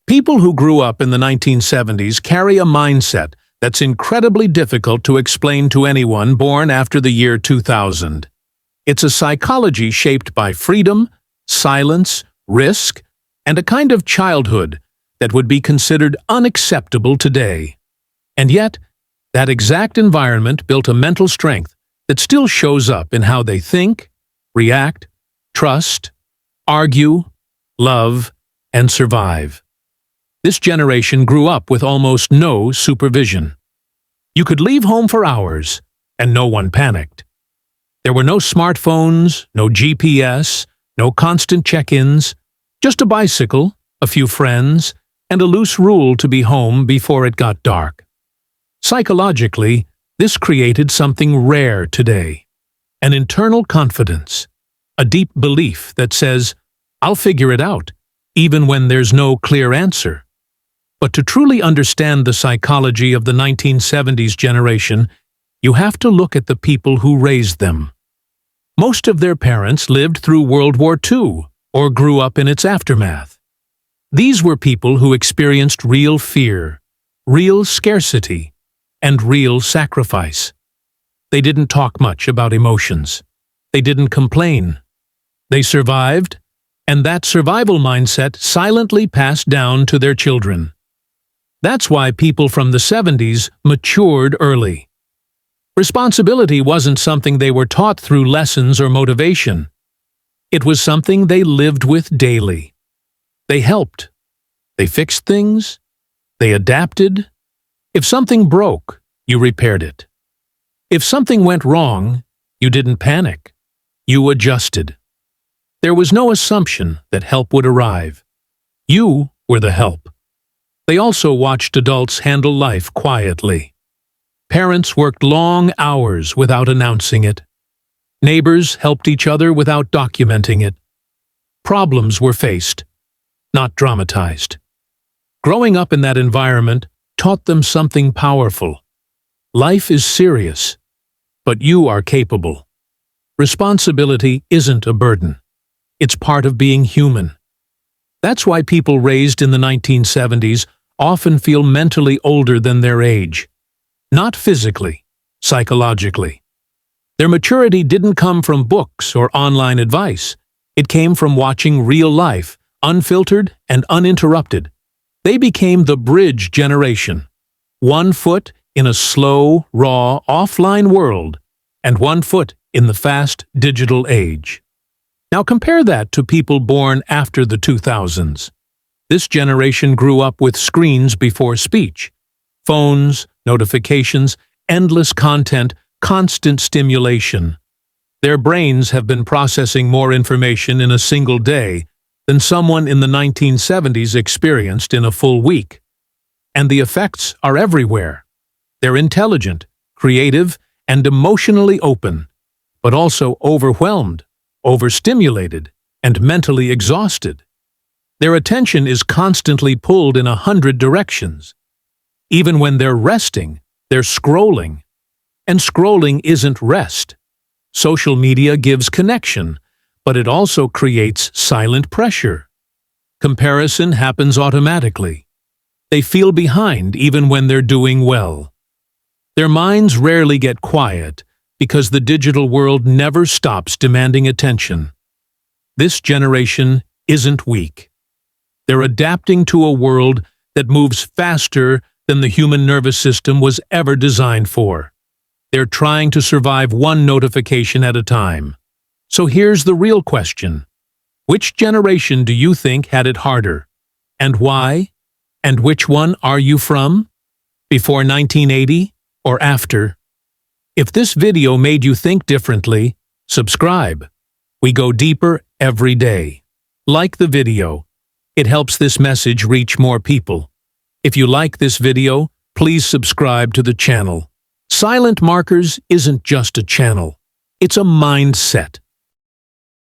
People who grew up in the 1970s carry a mindset that's incredibly difficult to explain to anyone born after the year 2000. It's a psychology shaped by freedom, silence, risk, and a kind of childhood that would be considered unacceptable today. And yet, that exact environment built a mental strength that still shows up in how they think, react, trust, argue, love, and survive. This generation grew up with almost no supervision. You could leave home for hours, and no one panicked. There were no smartphones, no GPS, no constant check-ins, just a bicycle, a few friends, and a loose rule to be home before it got dark. Psychologically, this created something rare today: an internal confidence, a deep belief that says, "I'll figure it out," even when there's no clear answer. But to truly understand the psychology of the 1970s generation, you have to look at the people who raised them. Most of their parents lived through World War II or grew up in its aftermath. These were people who experienced real fear, real scarcity, and real sacrifice. They didn't talk much about emotions. They didn't complain. They survived, and that survival mindset silently passed down to their children. That's why people from the 70s matured early. Responsibility wasn't something they were taught through lessons or motivation. It was something they lived with daily. They helped. They fixed things. They adapted. If something broke, you repaired it. If something went wrong, you didn't panic. You adjusted. There was no assumption that help would arrive. You were the help. They also watched adults handle life quietly. Parents worked long hours without announcing it. Neighbors helped each other without documenting it. Problems were faced, not dramatized. Growing up in that environment taught them something powerful. Life is serious, but you are capable. Responsibility isn't a burden. It's part of being human. That's why people raised in the 1970s often feel mentally older than their age. Not physically, psychologically. Their maturity didn't come from books or online advice. It came from watching real life, unfiltered and uninterrupted. They became the bridge generation. One foot in a slow, raw, offline world, and one foot in the fast digital age. Now compare that to people born after the 2000s. This generation grew up with screens before speech. Phones, notifications, endless content, constant stimulation. Their brains have been processing more information in a single day than someone in the 1970s experienced in a full week. And the effects are everywhere. They're intelligent, creative, and emotionally open, but also overwhelmed, overstimulated, and mentally exhausted. Their attention is constantly pulled in 100 directions. Even when they're resting, they're scrolling. And scrolling isn't rest. Social media gives connection, but it also creates silent pressure. Comparison happens automatically. They feel behind even when they're doing well. Their minds rarely get quiet because the digital world never stops demanding attention. This generation isn't weak. They're adapting to a world that moves faster than the human nervous system was ever designed for. They're trying to survive one notification at a time. So here's the real question. Which generation do you think had it harder? And why? And which one are you from? Before 1980 or after? If this video made you think differently, subscribe. We go deeper every day. Like the video. It helps this message reach more people. If you like this video, please subscribe to the channel. Silent Markers isn't just a channel. It's a mindset.